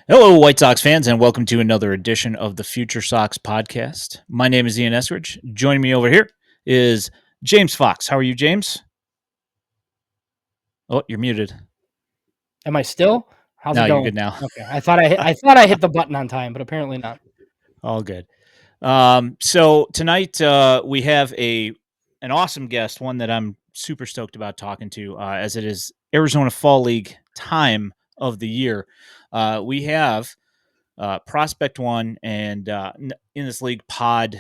Hello, White Sox fans, and welcome to another edition of the FutureSox podcast. My name is Ian Eskridge. Joining me over here is James Fox. How are you, James? Oh, you're muted. Am I still? How's No, it you're going? good now. Okay, I thought I hit the button on time, but apparently not. All good. So tonight we have an awesome guest, one that I'm super stoked about talking to, as it is Arizona Fall League time of the year. We have Prospect One and in this league pod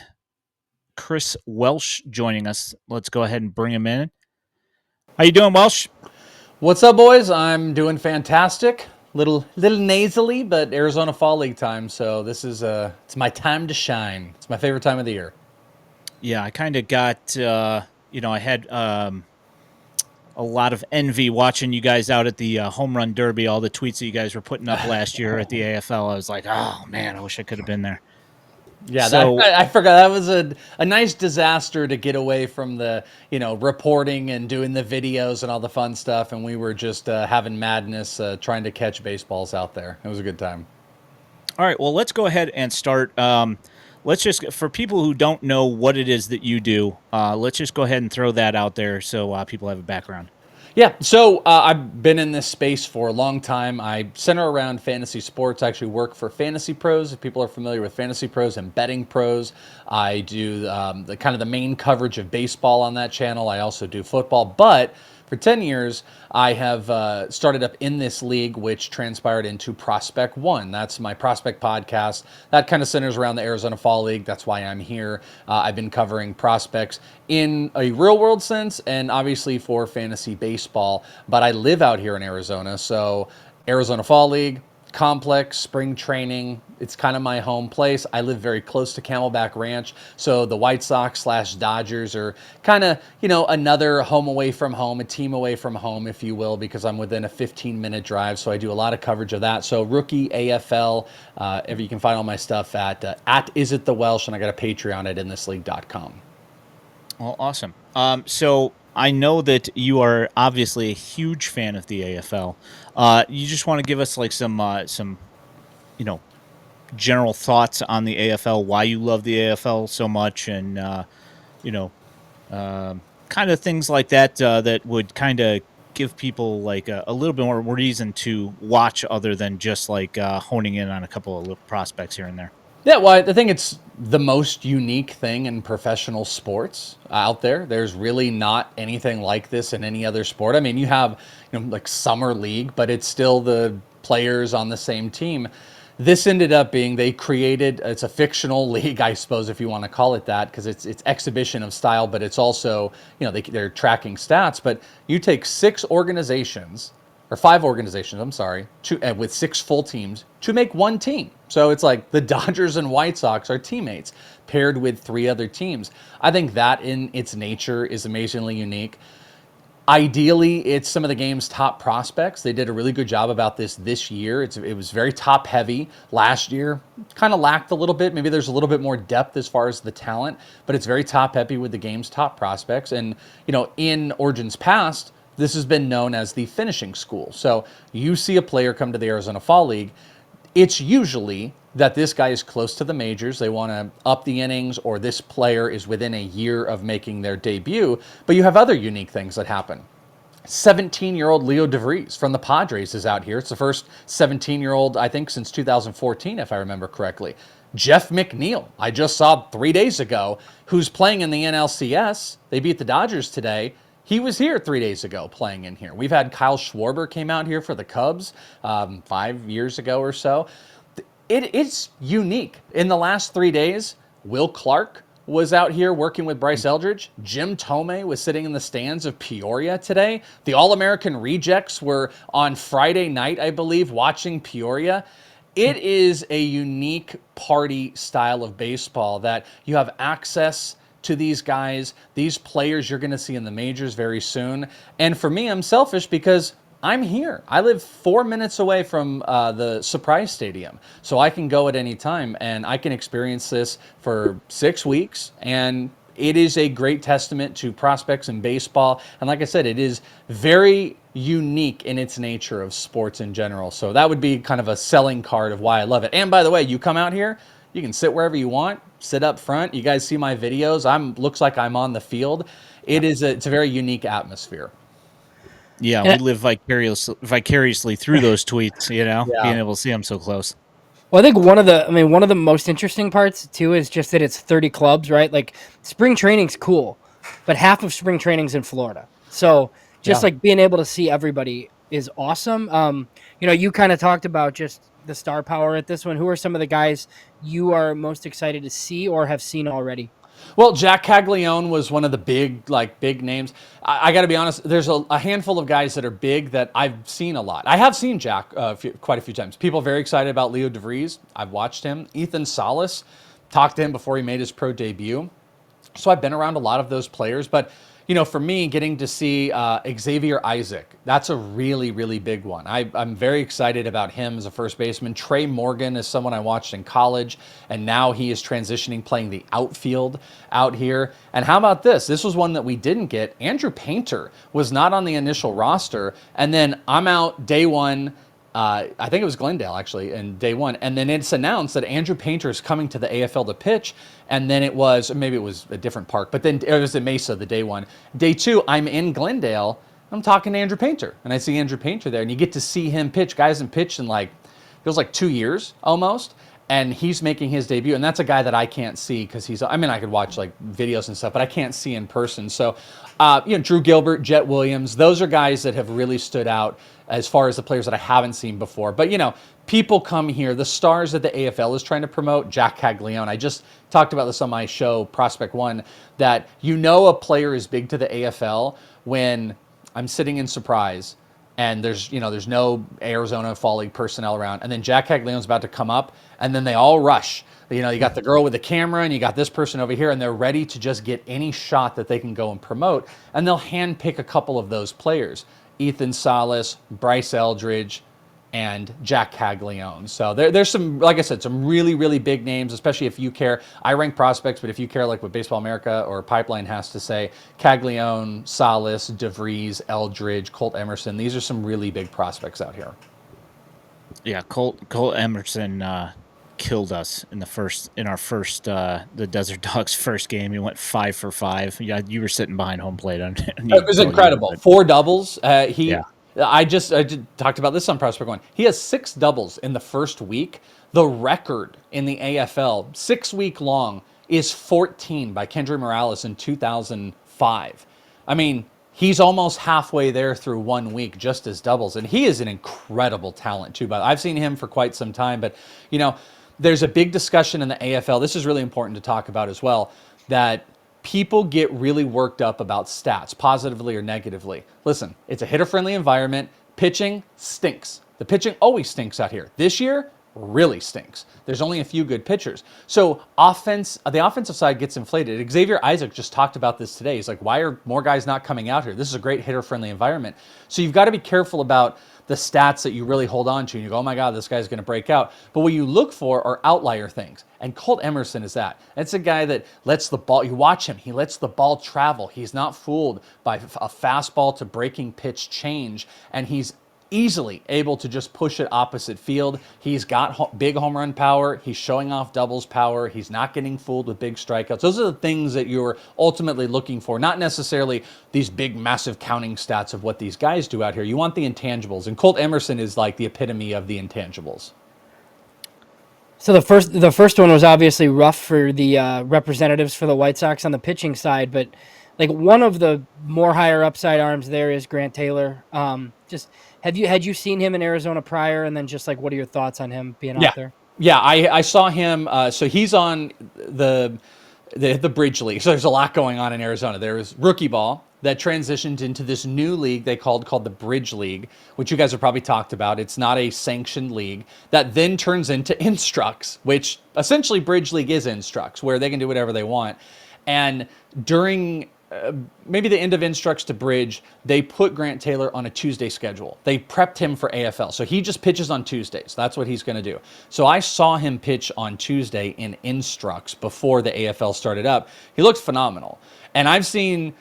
Chris Welsh joining us. Let's go ahead and bring him in. How you doing, Welsh? What's up, boys? I'm doing fantastic. Little nasally, but Arizona Fall League time. So this is it's my time to shine. It's my favorite time of the year. Yeah, I kind of got I had a lot of envy watching you guys out at the home run derby. All the tweets that you guys were putting up last year at the AFL. I was like, oh man, I wish I could have been there. Yeah, So I forgot that was a nice disaster to get away from the reporting and doing the videos and all the fun stuff, and we were just having madness trying to catch baseballs out there. It was a good time. all right, well, let's go ahead and start. Let's just, for people who don't know what it is that you do, let's just go ahead and throw that out there so people have a background. Yeah, so I've been in this space for a long time. I center around fantasy sports. I actually work for Fantasy Pros. If people are familiar with Fantasy Pros and Betting Pros, I do the kind of the main coverage of baseball on that channel. I also do football, but for 10 years, I have started up in this league, which transpired into Prospect One. That's my prospect podcast. That kind of centers around the Arizona Fall League. That's why I'm here. I've been covering prospects in a real world sense and obviously for fantasy baseball. But I live out here in Arizona. So, Arizona Fall League, complex, spring training. It's kind of my home place. I live very close to Camelback Ranch. So the White Sox / Dodgers are kind of, another home away from home, a team away from home, if you will, because I'm within a 15-minute drive. So I do a lot of coverage of that. So rookie AFL, if you can find all my stuff at Is It The Welsh, and I got a Patreon at inthisleague.com. Well, awesome. So I know that you are obviously a huge fan of the AFL. You just want to give us like some general thoughts on the AFL, why you love the AFL so much, and kind of things like that that would kind of give people like a little bit more reason to watch other than just like honing in on a couple of little prospects here and there. Yeah, well, I think it's the most unique thing in professional sports out there. There's really not anything like this in any other sport. I mean, you have, like summer league, but it's still the players on the same team. This ended up being it's a fictional league, I suppose, if you want to call it that, because it's exhibition of style, but it's also, they're tracking stats. But you take five organizations, I'm sorry, with six full teams to make one team. So it's like the Dodgers and White Sox are teammates paired with three other teams. I think that in its nature is amazingly unique. Ideally, it's some of the game's top prospects. They did a really good job about this year. It was very top heavy. Last year, kind of lacked a little bit. Maybe there's a little bit more depth as far as the talent, but it's very top heavy with the game's top prospects. And, in Origins past, this has been known as the finishing school. So you see a player come to the Arizona Fall League, it's usually that this guy is close to the majors. They want to up the innings, or this player is within a year of making their debut. But you have other unique things that happen. 17-year-old Leo DeVries from the Padres is out here. It's the first 17-year-old, I think, since 2014, if I remember correctly. Jeff McNeil, I just saw 3 days ago, who's playing in the NLCS. They beat the Dodgers today. He was here 3 days ago playing in here. We've had Kyle Schwarber came out here for the Cubs 5 years ago or so. It's unique. In the last 3 days, Will Clark was out here working with Bryce Eldridge. Jim Thome was sitting in the stands of Peoria today. The All-American Rejects were on Friday night, I believe, watching Peoria. It is a unique party style of baseball that you have access to these guys, these players you're going to see in the majors very soon. And for me, I'm selfish because I'm here. I live 4 minutes away from the Surprise Stadium, so I can go at any time, and I can experience this for 6 weeks. And it is a great testament to prospects in baseball. And like I said, it is very unique in its nature of sports in general. So that would be kind of a selling card of why I love it. And by the way, you come out here, you can sit wherever you want, sit up front. You guys see my videos. Looks like I'm on the field. It's a very unique atmosphere. Yeah, we live vicariously through those tweets, being able to see them so close. Well, I think one of the most interesting parts too is just that it's 30 clubs, right? Like spring training's cool, but half of spring training's in Florida. So just like being able to see everybody is awesome. You kind of talked about just the star power at this one. Who are some of the guys you are most excited to see or have seen already? Well, Jack Caglione was one of the big names. I got to be honest, there's a handful of guys that are big that I've seen a lot. I have seen Jack quite a few times. People are very excited about Leo DeVries. I've watched him. Ethan Salas, talked to him before he made his pro debut. So I've been around a lot of those players. But, for me, getting to see Xavier Isaac, that's a really, really big one. I'm very excited about him as a first baseman. Trey Morgan is someone I watched in college, and now he is transitioning, playing the outfield out here. And how about this? This was one that we didn't get. Andrew Painter was not on the initial roster, and then I'm out day one. I think it was Glendale, actually, in day one. And then it's announced that Andrew Painter is coming to the AFL to pitch. And then maybe it was a different park, but then it was in Mesa, the day one. Day two, I'm in Glendale. I'm talking to Andrew Painter. And I see Andrew Painter there. And you get to see him pitch. Guys haven't pitched in feels like 2 years almost. And he's making his debut. And that's a guy that I can't see because I could watch videos and stuff, but I can't see in person. So, Drew Gilbert, Jet Williams, those are guys that have really stood out as far as the players that I haven't seen before. But, people come here. The stars that the AFL is trying to promote, Jack Caglione. I just talked about this on my show, Prospect One, that a player is big to the AFL when I'm sitting in Surprise and there's no Arizona Fall League personnel around. And then Jack Caglione's about to come up, and then they all rush. You got the girl with the camera, and you got this person over here, and they're ready to just get any shot that they can go and promote. And they'll handpick a couple of those players. Ethan Salas, Bryce Eldridge, and Jack Caglione. So there's some, like I said, some really, really big names, especially if you care. I rank prospects, but if you care what Baseball America or Pipeline has to say, Caglione, Salas, DeVries, Eldridge, Colt Emerson, these are some really big prospects out here. Yeah, Colt Emerson killed us in our first the Desert Dogs first game. He went 5 for 5. Yeah, you were sitting behind home plate. It was incredible. 4 doubles. I talked about this on Prospect One. He has 6 doubles in the first week. The record in the AFL, 6-week long, is 14 by Kendry Morales in 2005. He's almost halfway there through 1 week just as doubles, and he is an incredible talent too. But I've seen him for quite some time. But there's a big discussion in the AFL. This is really important to talk about as well, that people get really worked up about stats, positively or negatively. Listen, it's a hitter-friendly environment. Pitching stinks. The pitching always stinks out here. This year, really stinks. There's only a few good pitchers. So the offensive side gets inflated. Xavier Isaac just talked about this today. He's like, why are more guys not coming out here? This is a great hitter-friendly environment. So you've got to be careful about the stats that you really hold on to. And you go, oh my God, this guy's going to break out. But what you look for are outlier things. And Colt Emerson is that. It's a guy that lets the ball, you watch him, he lets the ball travel. He's not fooled by a fastball to breaking pitch change. And he's easily able to just push it opposite field. He's got big home run power. He's showing off doubles power. He's not getting fooled with big strikeouts. Those are the things that you're ultimately looking for, not necessarily these big, massive counting stats of what these guys do out here. You want the intangibles, and Colt Emerson is like the epitome of the intangibles. So the first one was obviously rough for the representatives for the White Sox on the pitching side, but one of the more higher upside arms there is Grant Taylor. Had you seen him in Arizona prior, and then just what are your thoughts on him being out there? Yeah, I saw him. So he's on the Bridge League. So there's a lot going on in Arizona. There is rookie ball that transitioned into this new league they called the Bridge League, which you guys have probably talked about. It's not a sanctioned league that then turns into Instructs, which essentially Bridge League is Instructs, where they can do whatever they want. And during maybe the end of Instructs to Bridge, they put Grant Taylor on a Tuesday schedule. They prepped him for AFL. So he just pitches on Tuesdays. That's what he's going to do. So I saw him pitch on Tuesday in Instructs before the AFL started up. He looked phenomenal. And I've seen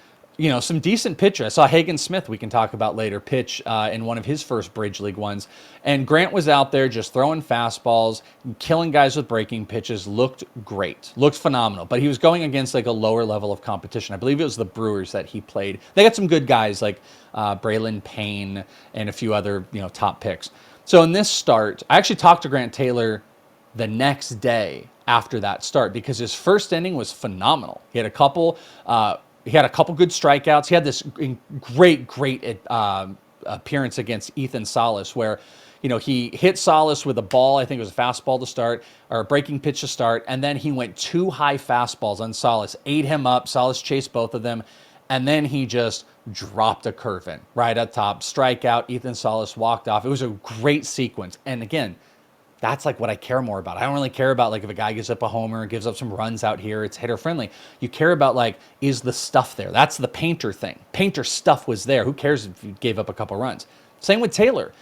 some decent pitcher. I saw Hagen Smith, we can talk about later, pitch in one of his first Bridge League ones. And Grant was out there just throwing fastballs, killing guys with breaking pitches, looked great, looked phenomenal. But he was going against like a lower level of competition. I believe it was the Brewers that he played. They got some good guys like Braylon Payne and a few other, top picks. So in this start, I actually talked to Grant Taylor the next day after that start because his first inning was phenomenal. He had a couple good strikeouts. He had this great appearance against Ethan Salas where, he hit Salas with a ball. I think it was a fastball to start or a breaking pitch to start. And then he went 2 high fastballs on Salas, ate him up. Salas chased both of them. And then he just dropped a curve in right up top, strikeout. Ethan Salas walked off. It was a great sequence. And again, that's like what I care more about. I don't really care about like if a guy gives up a homer, gives up some runs out here, it's hitter friendly. You care about like, is the stuff there? That's the Painter thing. Painter stuff was there. Who cares if you gave up a couple runs? Same with Taylor.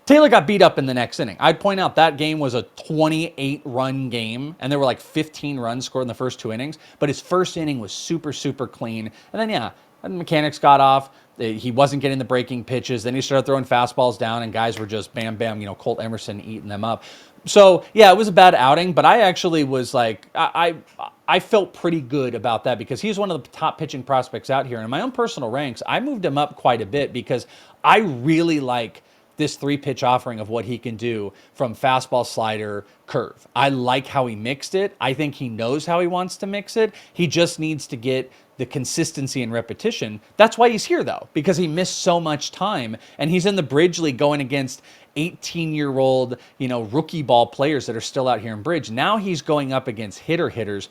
Taylor got beat up in the next inning. I'd point out that game was a 28-run game, and there were like 15 runs scored in the first 2 innings, but his first inning was super, super clean. And then, the mechanics got off. He wasn't getting the breaking pitches. Then he started throwing fastballs down, and guys were just bam, bam, Colt Emerson eating them up. So, it was a bad outing, but I actually was like, I felt pretty good about that because he's one of the top pitching prospects out here. And in my own personal ranks, I moved him up quite a bit because I really like this 3-pitch offering of what he can do from fastball, slider, curve. I like how he mixed it. I think he knows how he wants to mix it. He just needs to get the consistency and repetition. That's why he's here, though, because he missed so much time, and he's in the Bridge League going against 18-year-old, rookie ball players that are still out here in Bridge. Now he's going up against hitters.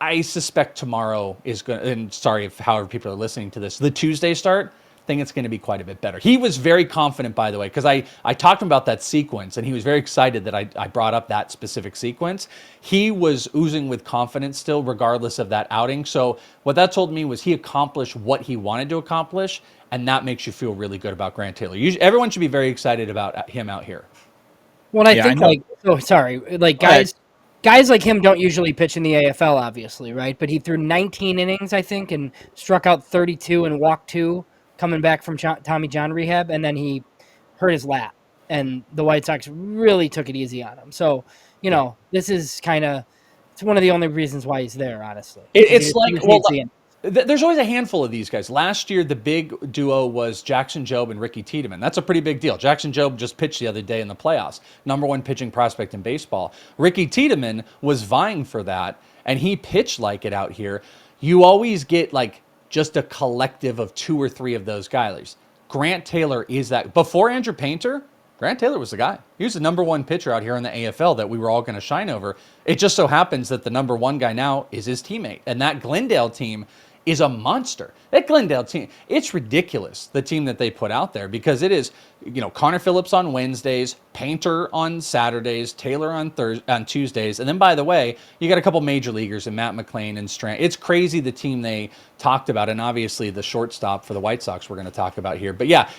I suspect tomorrow is going to, and sorry if however people are listening to this, the Tuesday start, I think it's going to be quite a bit better. He was very confident, by the way, because I talked to him about that sequence, and he was very excited that I brought up that specific sequence. He was oozing with confidence still, regardless of that outing. So what that told me was he accomplished what he wanted to accomplish, and that makes you feel really good about Grant Taylor. Everyone should be very excited about him out here. Well, I think guys like him don't usually pitch in the AFL, obviously, right? But he threw 19 innings, I think, and struck out 32 and walked 2. Coming back from Tommy John rehab, and then he hurt his lat, and the White Sox really took it easy on him. So, this is it's one of the only reasons why he's there, honestly. It's like, there's always a handful of these guys. Last year, the big duo was Jackson Jobe and Ricky Tiedemann. That's a pretty big deal. Jackson Jobe just pitched the other day in the playoffs. #1 pitching prospect in baseball. Ricky Tiedemann was vying for that, and he pitched like it out here. You always get just a collective of 2 or 3 of those guys. Grant Taylor is that. Before Andrew Painter, Grant Taylor was the guy. He was the #1 pitcher out here in the AFL that we were all going to shine over. It just so happens that the #1 guy now is his teammate. And that Glendale team is a monster. That Glendale team, it's ridiculous, the team that they put out there, because it is, Connor Phillips on Wednesdays, Painter on Saturdays, Taylor on Tuesdays. And then, by the way, you got a couple major leaguers in Matt McLain and Strand. It's crazy the team they talked about, and obviously the shortstop for the White Sox we're going to talk about here. But yeah,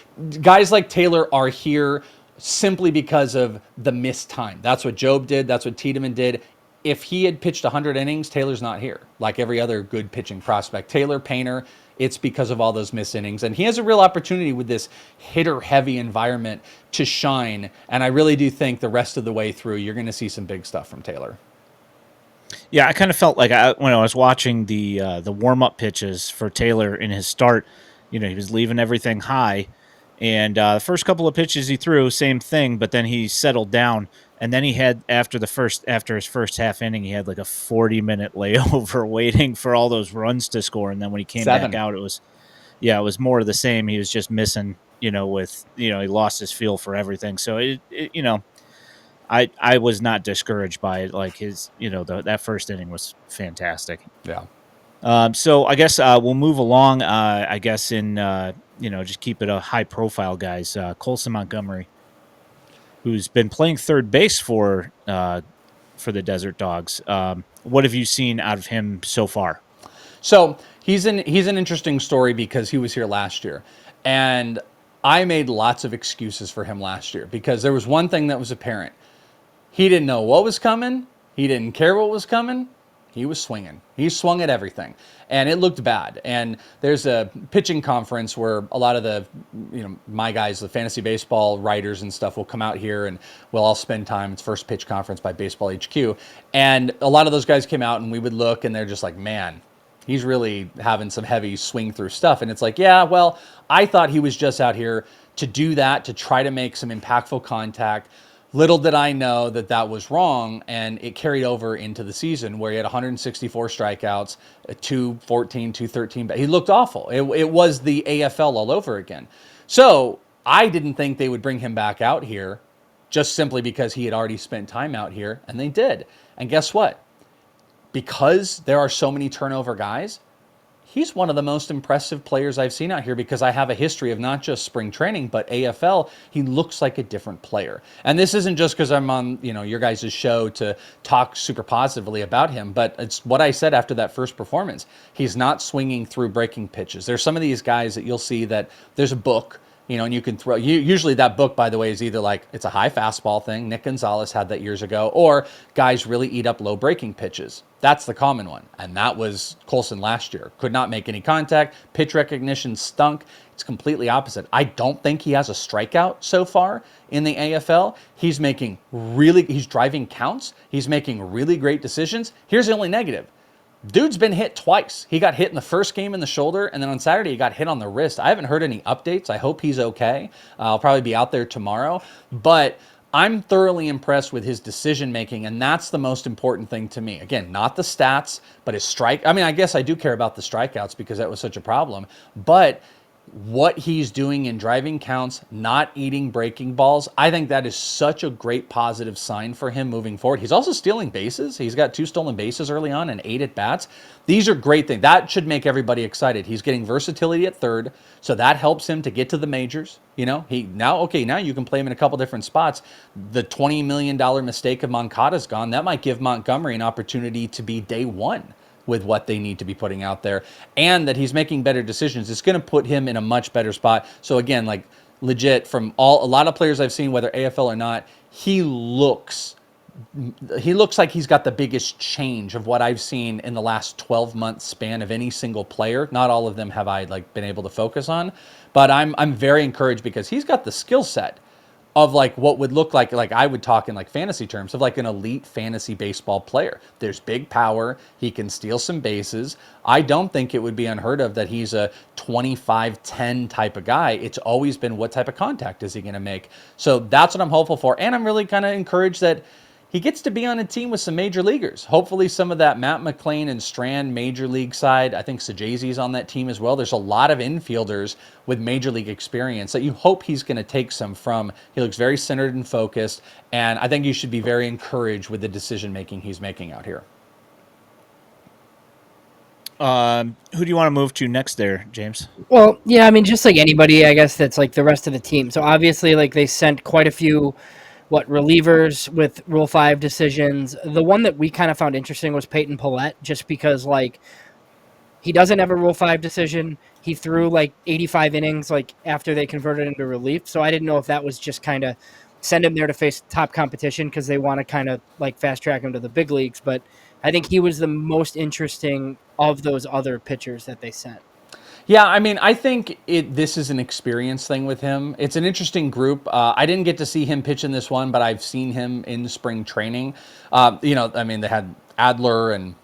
guys like Taylor are here simply because of the missed time. That's what Jobe did. That's what Tiedemann did. If he had pitched 100 innings, Taylor's not here. Like every other good pitching prospect. Taylor, Painter, it's because of all those missed innings. And he has a real opportunity with this hitter-heavy environment to shine. And I really do think the rest of the way through, you're going to see some big stuff from Taylor. Yeah, I kind of felt like when I was watching the warm-up pitches for Taylor in his start, he was leaving everything high. And the first couple of pitches he threw, same thing, but then he settled down. And then he had, after his first half inning, he had like a 40-minute layover waiting for all those runs to score. And then when he came back out, it was more of the same. He was just missing, he lost his feel for everything. So I was not discouraged by it. Like that first inning was fantastic. Yeah. So I guess we'll move along. I guess in just keep it a high profile, guys. Coulson Montgomery, who's been playing third base for the Desert Dogs. What have you seen out of him so far? So he's an interesting story because he was here last year, and I made lots of excuses for him last year because there was one thing that was apparent. He didn't know what was coming. He didn't care what was coming. he was swinging. He swung at everything, and it looked bad. And there's a pitching conference where a lot of the, my guys, the fantasy baseball writers and stuff, will come out here, and we'll all spend time. It's first pitch conference by Baseball HQ, and a lot of those guys came out, and we would look, and they're just like, man, he's really having some heavy swing through stuff. And it's like, yeah, well, I thought he was just out here to do that, to try to make some impactful contact. Little did I know that that was wrong, and it carried over into the season where he had 164 strikeouts, 214, 213. But he looked awful. It was the AFL all over again. So I didn't think they would bring him back out here just simply because he had already spent time out here, and they did. And guess what? Because there are so many turnover guys, he's one of the most impressive players I've seen out here, because I have a history of not just spring training, but AFL. He looks like a different player. And this isn't just because I'm on, your guys' show to talk super positively about him, but it's what I said after that first performance. He's not swinging through breaking pitches. There's some of these guys that you'll see that there's a book, and you can throw, usually that book, by the way, is either like it's a high fastball thing. Nick Gonzalez had that years ago, or guys really eat up low breaking pitches. That's the common one. And that was Coulson last year. Could not make any contact. Pitch recognition stunk. It's completely opposite. I don't think he has a strikeout so far in the AFL. He's driving counts. He's making really great decisions. Here's the only negative. Dude's been hit twice. He got hit in the first game in the shoulder, and then on Saturday he got hit on the wrist. I haven't heard any updates. I hope he's okay. I'll probably be out there tomorrow. But I'm thoroughly impressed with his decision-making, and that's the most important thing to me. Again, not the stats, but his strike. I mean, I guess I do care about the strikeouts because that was such a problem. But what he's doing in driving counts, not eating breaking balls, I think that is such a great positive sign for him moving forward. He's also stealing bases. He's got 2 stolen bases early on and 8 at bats. These are great things. That should make everybody excited. He's getting versatility at third, so that helps him to get to the majors. Now you can play him in a couple different spots. The $20 million mistake of Moncada's gone. That might give Montgomery an opportunity to be day one with what they need to be putting out there, and that he's making better decisions. It's going to put him in a much better spot. So again, like legit, from a lot of players I've seen, whether AFL or not, he looks like he's got the biggest change of what I've seen in the last 12-month span of any single player. Not all of them have I been able to focus on, but I'm very encouraged because he's got the skill set of what would look like I would talk in fantasy terms of an elite fantasy baseball player. There's big power. He can steal some bases. I don't think it would be unheard of that he's a 25-10 type of guy. It's always been, what type of contact is he going to make? So that's what I'm hopeful for. And I'm really kind of encouraged that he gets to be on a team with some major leaguers. Hopefully some of that Matt McLain and Strand major league side. I think Sajazi's on that team as well. There's a lot of infielders with major league experience that you hope he's going to take some from. He looks very centered and focused, and I think you should be very encouraged with the decision-making he's making out here. Who do you want to move to next there, James? Well, yeah, I mean, just like anybody, I guess that's the rest of the team. So obviously, they sent quite a few relievers with Rule 5 decisions. The one that we kind of found interesting was Peyton Pallette, just because he doesn't have a Rule 5 decision. He threw 85 innings after they converted him to relief. So I didn't know if that was just kind of send him there to face top competition because they want to kind of fast track him to the big leagues. But I think he was the most interesting of those other pitchers that they sent. Yeah, I mean, I think this is an experience thing with him. It's an interesting group. I didn't get to see him pitch in this one, but I've seen him in spring training. They had Adler and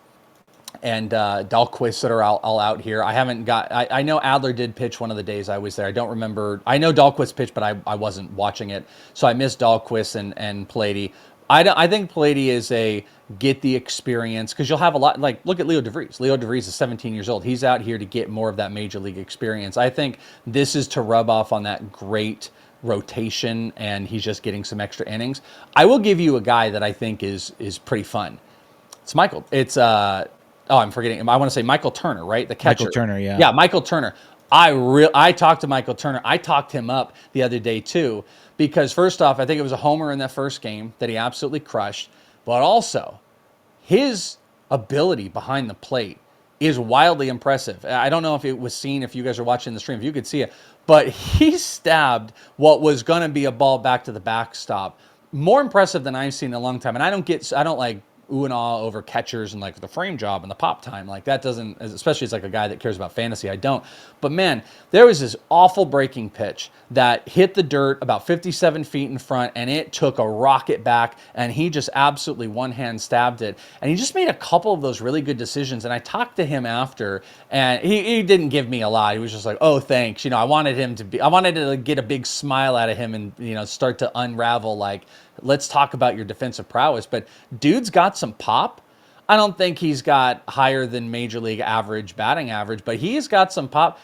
Dahlquist that are all out here. I know Adler did pitch one of the days I was there. I don't remember. I know Dahlquist pitched, but I wasn't watching it. So I missed Dahlquist and Pallade. I think Pallade is a get the experience, because you'll have a lot, look at Leo DeVries. Leo DeVries is 17 years old. He's out here to get more of that major league experience. I think this is to rub off on that great rotation, and he's just getting some extra innings. I will give you a guy that I think is pretty fun. It's Michael. It's I'm forgetting him. I want to say Michael Turner, right? The catcher. Michael Turner, yeah. Yeah, Michael Turner. I talked to Michael Turner. I talked him up the other day too, because first off, I think it was a homer in that first game that he absolutely crushed, but also his ability behind the plate is wildly impressive. I don't know if it was seen, if you guys are watching the stream, if you could see it, but he stabbed what was going to be a ball back to the backstop. More impressive than I've seen in a long time. And I don't ooh and ah over catchers and like the frame job and the pop time. Like that doesn't, especially as like a guy that cares about fantasy, I don't. But man, there was this awful breaking pitch that hit the dirt about 57 feet in front, and it took a rocket back, and he just absolutely one-hand stabbed it. And he just made a couple of those really good decisions. And I talked to him after, and he didn't give me a lot. He was just like, oh, thanks. I wanted to get a big smile out of him and, start to unravel, like, let's talk about your defensive prowess. But dude's got some pop. I don't think he's got higher than major league average batting average, but he's got some pop.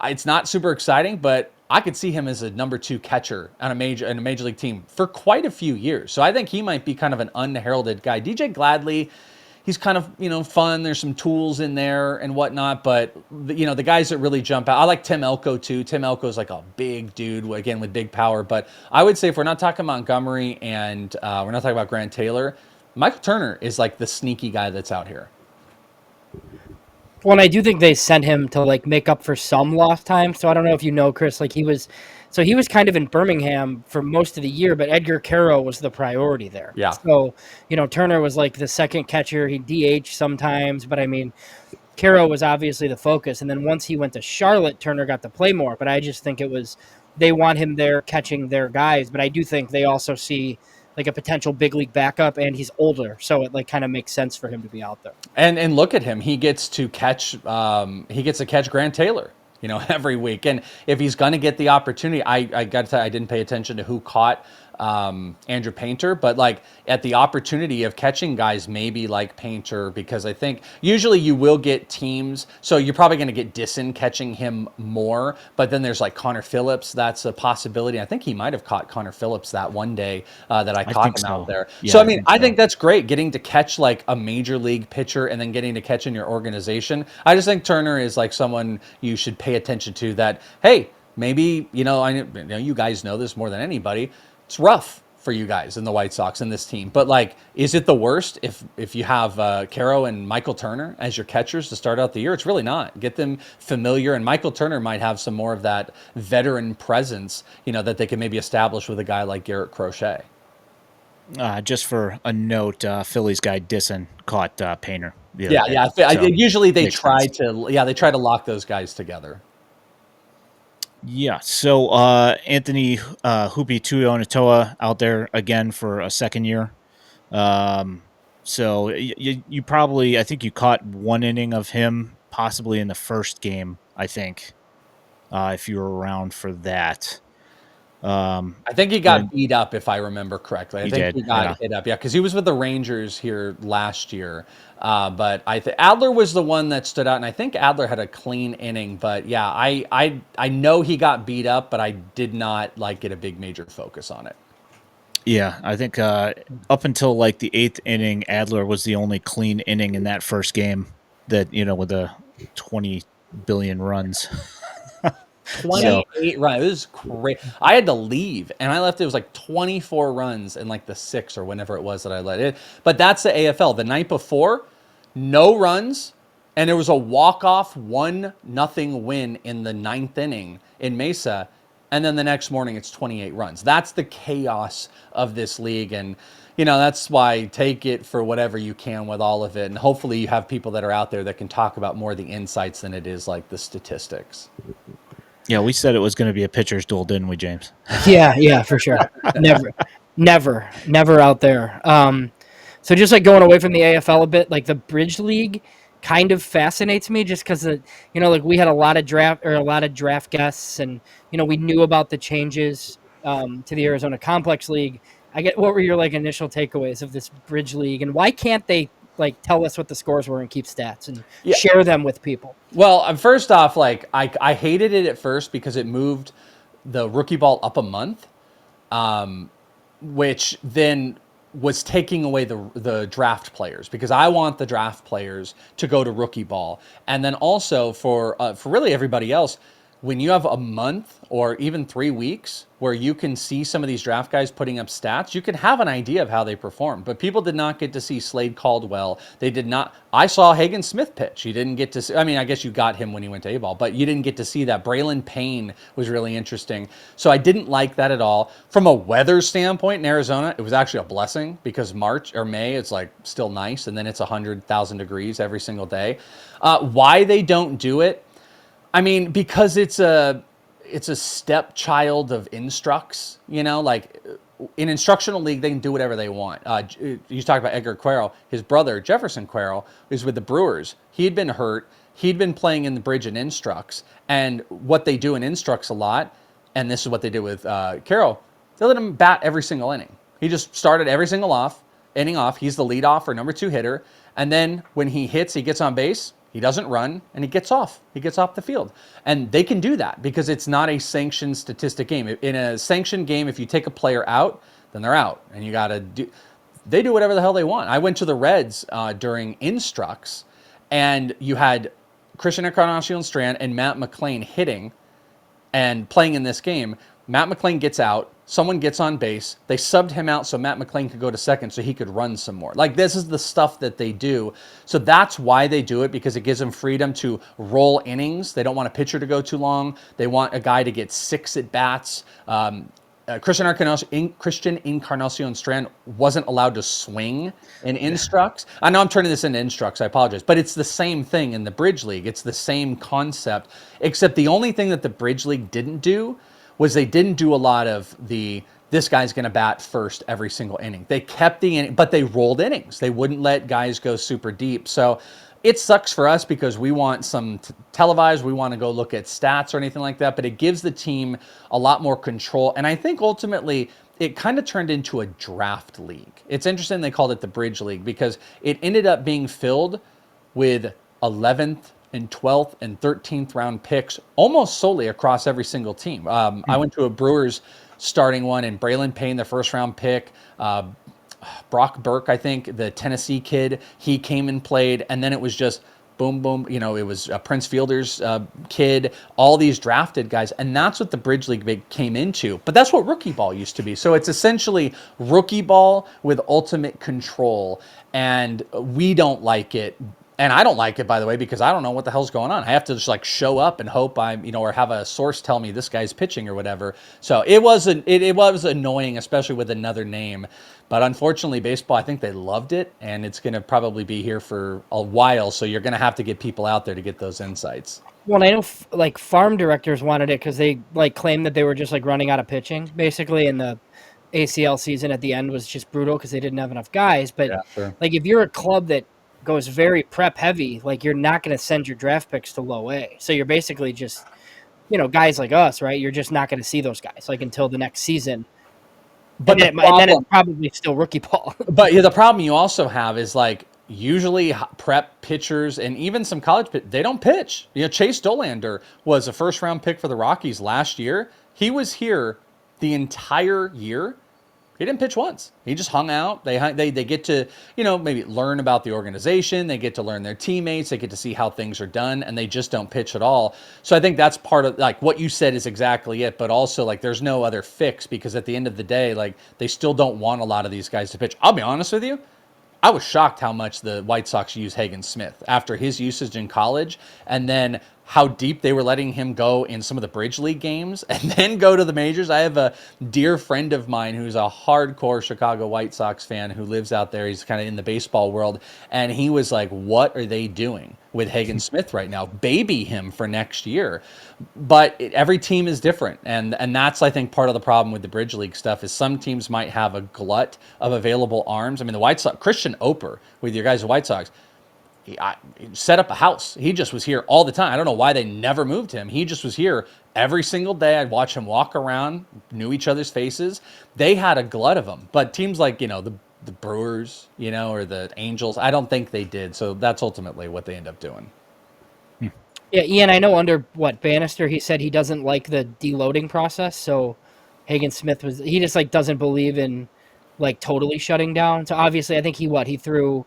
It's not super exciting, but I could see him as a number 2 catcher on a major league team for quite a few years. So I think he might be kind of an unheralded guy. DJ Gladley, he's kind of, fun. There's some tools in there and whatnot, but the guys that really jump out, I like Tim Elko too. Tim Elko is like a big dude, again, with big power. But I would say if we're not talking Montgomery and we're not talking about Grant Taylor, Michael Turner is like the sneaky guy that's out here. Well, and I do think they sent him to like make up for some lost time. So I don't know if you know, Chris, like he was kind of in Birmingham for most of the year, but Edgar Carol was the priority there. Yeah. So, Turner was like the second catcher. He DH sometimes, but I mean, Carol was obviously the focus. And then once he went to Charlotte, Turner got to play more. But I just think they want him there catching their guys. But I do think they also see like a potential big league backup, and he's older, so it like kind of makes sense for him to be out there. And look at him; he gets to catch Grant Taylor, every week. And if he's going to get the opportunity, I got to tell you, I didn't pay attention to who caught Andrew Painter, but like at the opportunity of catching guys maybe like Painter, because I think usually you will get teams, so you're probably going to get Disson catching him more, but then there's like Connor Phillips, that's a possibility. I think he might have caught Connor Phillips that one day that I caught him out there. Yeah, so I think that's great, getting to catch like a major league pitcher and then getting to catch in your organization. I just think Turner is like someone you should pay attention to, that, hey, maybe, I know you guys know this more than anybody. It's rough for you guys in the White Sox and this team, but like, is it the worst if you have Caro and Michael Turner as your catchers to start out the year? It's really not. Get them familiar, and Michael Turner might have some more of that veteran presence, that they can maybe establish with a guy like Garrett Crochet. Just for a note, Phillies guy Disson caught Painter. Usually they try to lock those guys together. Yeah, so Anthony Hoopy Tuiyonotoa out there again for a second year. So you probably, I think you caught one inning of him possibly in the first game, I think, if you were around for that. I think he got beat up, if I remember correctly. I think he got hit up, because he was with the Rangers here last year. But Adler was the one that stood out, and I think Adler had a clean inning. But yeah, I know he got beat up, but I did not like get a big major focus on it. Yeah, I think up until like the 8th inning, Adler was the only clean inning in that first game that, with the 20 billion runs. 28 runs. It was great. I had to leave, and I left. It was like 24 runs in like the 6th or whenever it was that I let it. But that's the AFL. The night before, no runs, and there was a walk-off 1-0 win in the 9th inning in Mesa, and then the next morning it's 28 runs. That's the chaos of this league, and that's why take it for whatever you can with all of it, and hopefully you have people that are out there that can talk about more of the insights than it is like the statistics. Yeah, we said it was going to be a pitcher's duel, didn't we, James? Yeah, for sure. Never out there. So just like going away from the AFL a bit, like the Bridge League kind of fascinates me, just because like we had a lot of draft guests, and we knew about the changes to the Arizona Complex League. What were your like initial takeaways of this Bridge League, and why can't they like tell us what the scores were and keep stats and share them with people? Well, first off, like I hated it at first because it moved the rookie ball up a month, which then was taking away the draft players, because I want the draft players to go to rookie ball, and then also for really everybody else, when you have a month or even 3 weeks where you can see some of these draft guys putting up stats, you can have an idea of how they perform. But people did not get to see Slade Caldwell. They did not. I saw Hagen Smith pitch. You didn't get to see. I mean, I guess you got him when he went to A-ball, but you didn't get to see that. Braylon Payne was really interesting. So I didn't like that at all. From a weather standpoint in Arizona, it was actually a blessing because March or May, it's like still nice. And then it's 100,000 degrees every single day. Why they don't do it? I mean, because it's a stepchild of Instructs, like in instructional league, they can do whatever they want. You talk about Edgar Carol, his brother, Jefferson Carol, is with the Brewers. He had been hurt. He'd been playing in the bridge in Instructs. And what they do in Instructs a lot, and this is what they did with Carol, they let him bat every single inning. He just started every single inning off. He's the leadoff or number 2 hitter. And then when he hits, he gets on base. He doesn't run, and he gets off. He gets off the field. And they can do that because it's not a sanctioned statistic game. In a sanctioned game, if you take a player out, then they're out. And you got to do... They do whatever the hell they want. I went to the Reds during Instructs, and you had Christian Encarnacion-Strand and Matt McLain hitting and playing in this game. Matt McLain gets out. Someone gets on base. They subbed him out so Matt McLain could go to second so he could run some more. Like, this is the stuff that they do. So that's why they do it, because it gives them freedom to roll innings. They don't want a pitcher to go too long. They want a guy to get 6 at-bats. Christian Encarnacion-Strand wasn't allowed to swing in Instructs. I know I'm turning this into Instructs. I apologize. But it's the same thing in the Bridge League. It's the same concept, except the only thing that the Bridge League didn't do was they didn't do a lot of this guy's going to bat first every single inning. They kept the inning, but they rolled innings. They wouldn't let guys go super deep. So it sucks for us because we want some televised. We want to go look at stats or anything like that, but it gives the team a lot more control. And I think ultimately it kind of turned into a draft league. It's interesting they called it the Bridge League because it ended up being filled with 11th and 12th and 13th round picks almost solely across every single team. I went to a Brewers starting one, and Braylon Payne, the first round pick, Brock Burke, I think, the Tennessee kid, he came and played, and then it was just boom, boom. It was Prince Fielder's kid, all these drafted guys, and that's what the Bridge League came into. But that's what rookie ball used to be. So it's essentially rookie ball with ultimate control, and we don't like it. And I don't like it, by the way, because I don't know what the hell's going on. I have to just show up and hope or have a source tell me this guy's pitching or whatever. So it was annoying, especially with another name. But unfortunately, baseball, I think they loved it, and it's going to probably be here for a while. So you're going to have to get people out there to get those insights. Well, I know farm directors wanted it because they claimed that they were just running out of pitching, basically, and the ACL season at the end was just brutal because they didn't have enough guys. But yeah, sure. If you're a club that goes very prep heavy, you're not going to send your draft picks to low A. So you're basically just, guys like us, right? You're just not going to see those guys until the next season. But and then it's probably still rookie ball. But the problem you also have is usually prep pitchers and even some college they don't pitch. Chase Dolander was a first round pick for the Rockies last year. He was here the entire year. He didn't pitch once. He just hung out. They get to, maybe learn about the organization. They get to learn their teammates. They get to see how things are done, and they just don't pitch at all. So I think that's part of, what you said is exactly it, but also, there's no other fix because at the end of the day, they still don't want a lot of these guys to pitch. I'll be honest with you. I was shocked how much the White Sox use Hagen Smith after his usage in college, and then how deep they were letting him go in some of the Bridge League games and then go to the majors. I have a dear friend of mine who's a hardcore Chicago White Sox fan who lives out there. He's kind of in the baseball world. And he was like, what are they doing with Hagen Smith right now? Baby him for next year. But every team is different. And that's, I think, part of the problem with the Bridge League stuff is some teams might have a glut of available arms. I mean, the White Sox, Christian Oper with your guys, the White Sox, he set up a house. He just was here all the time. I don't know why they never moved him. He just was here every single day. I'd watch him walk around, knew each other's faces. They had a glut of them. But teams like, the Brewers, or the Angels, I don't think they did. So that's ultimately what they end up doing. Yeah, Ian, I know under Bannister, he said he doesn't like the deloading process. So Hagen Smith he just doesn't believe in totally shutting down. So obviously I think he threw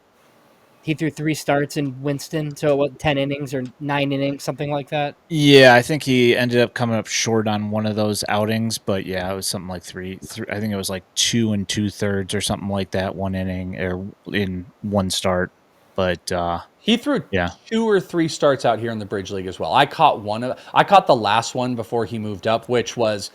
He threw 3 starts in Winston, so what, 10 innings or 9 innings, something like that. Yeah, I think he ended up coming up short on one of those outings, but yeah, it was something like three. I think it was like 2 2/3 or something like that, one inning or in one start. But He threw yeah, 2 or 3 starts out here in the Bridge League as well. I caught the last one before he moved up, which was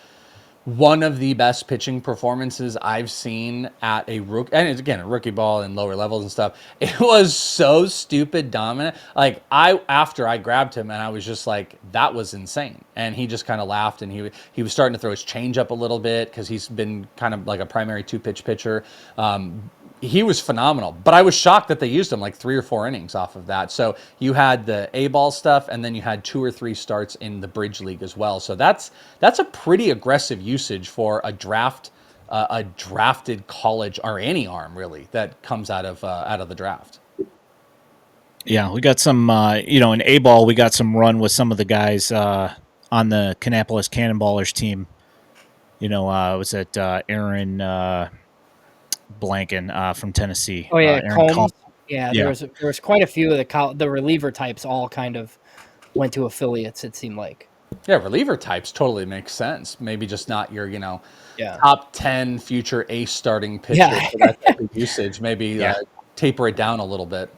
one of the best pitching performances I've seen at a rookie, and it's, again, a rookie ball and lower levels and stuff. It was so stupid dominant. Like, after I grabbed him, and I was just like, that was insane. And he just kind of laughed, and he was starting to throw his changeup a little bit because he's been kind of like a primary 2-pitch pitcher. He was phenomenal, but I was shocked that they used him like 3 or 4 innings off of that. So you had the A-ball stuff, and then you had 2 or 3 starts in the Bridge League as well. So that's a pretty aggressive usage for a drafted college, or any arm really, that comes out of the draft. yeah, we got some. In A-ball, we got some run with some of the guys on the Cannonballers Cannonballers team. Was it Aaron Blanken from Tennessee? Oh yeah, Aaron Combs. Yeah, Yeah. there was quite a few of the reliever types all kind of went to affiliates. It seemed like. Yeah, reliever types totally makes sense. Maybe just not your, Yeah. top 10 future ace starting pitcher Yeah. for that type of usage. Maybe Yeah. Taper it down a little bit.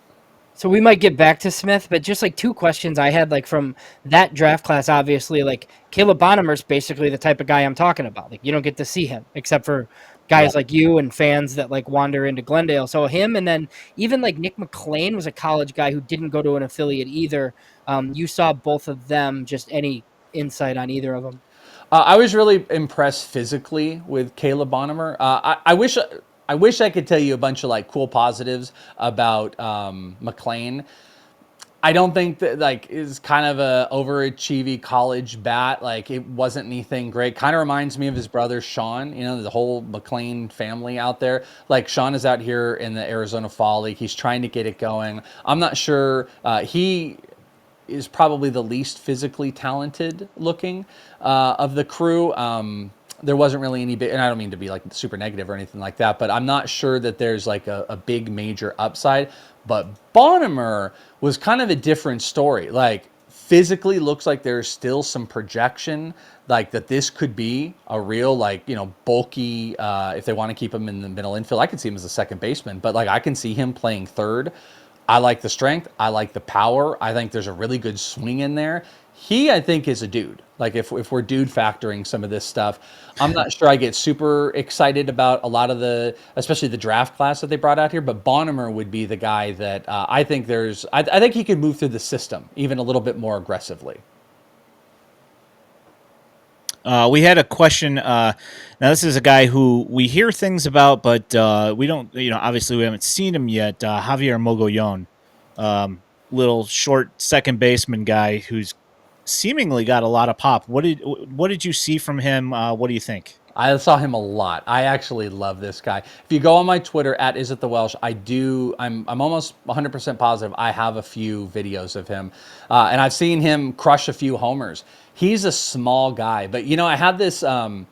So we might get back to Smith, but just like 2 questions I had, like from that draft class. Obviously, like Caleb Bonemer's basically the type of guy I'm talking about. Like you don't get to see him except for guys like you and fans that like wander into Glendale. So him, and then even like Nick McLain was a college guy who didn't go to an affiliate either. You saw both of them. Just any insight on either of them? I was really impressed physically with Caleb Bonemer. I wish I could tell you a bunch of like cool positives about McLain. I don't think that like is kind of a overachieving college bat. Like it wasn't anything great. Kind of reminds me of his brother Sean. The whole McLain family out there. Like Sean is out here in the Arizona Fall League. He's trying to get it going. I'm not sure he is probably the least physically talented looking of the crew. There wasn't really any big, and I don't mean to be like super negative or anything like that, but I'm not sure that there's like a big major upside. But Bonemer was kind of a different story. Like physically looks like there's still some projection, like that this could be a real bulky, if they want to keep him in the middle infield. I could see him as a second baseman, but like I can see him playing third. I like the strength. I like the power. I think there's a really good swing in there. He, I think, is a dude. Like if we're dude factoring some of this stuff, I'm not sure I get super excited about a lot of especially the draft class that they brought out here. But Bonemer would be the guy that I think I think he could move through the system even a little bit more aggressively. We had a question. Now, this is a guy who we hear things about, but we don't. Obviously, we haven't seen him yet. Javier Mogollon, little short second baseman guy who's seemingly got a lot of pop. What did you see from him? What do you think? I saw him a lot. I actually love this guy. If you go on my Twitter at @IsItTheWelsh, I'm almost 100% positive I have a few videos of him, and I've seen him crush a few homers. He's a small guy, but I had this kind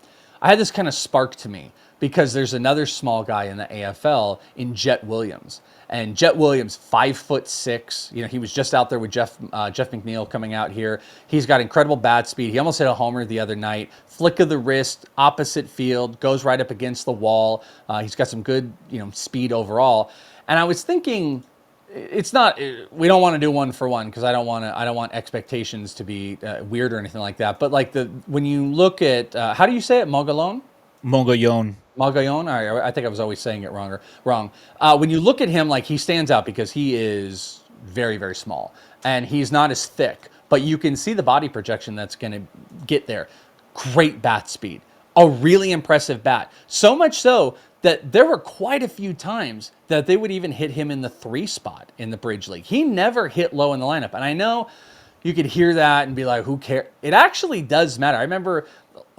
of spark to me because there's another small guy in the AFL in Jet Williams. And Jet Williams, 5'6". He was just out there with Jeff McNeil coming out here. He's got incredible bat speed. He almost hit a homer the other night. Flick of the wrist, opposite field, goes right up against the wall. He's got some good, speed overall. And I was thinking, it's not. We don't want to do one for one because I don't want expectations to be weird or anything like that. But like when you look at how do you say it, Mogollon? Mogollon. Mogollon? I think I was always saying it wrong. When you look at him, like he stands out because he is very, very small and he's not as thick, but you can see the body projection that's going to get there. Great bat speed, a really impressive bat. So much so that there were quite a few times that they would even hit him in the 3 spot in the Bridge League. He never hit low in the lineup. And I know you could hear that and be like, who cares? It actually does matter. I remember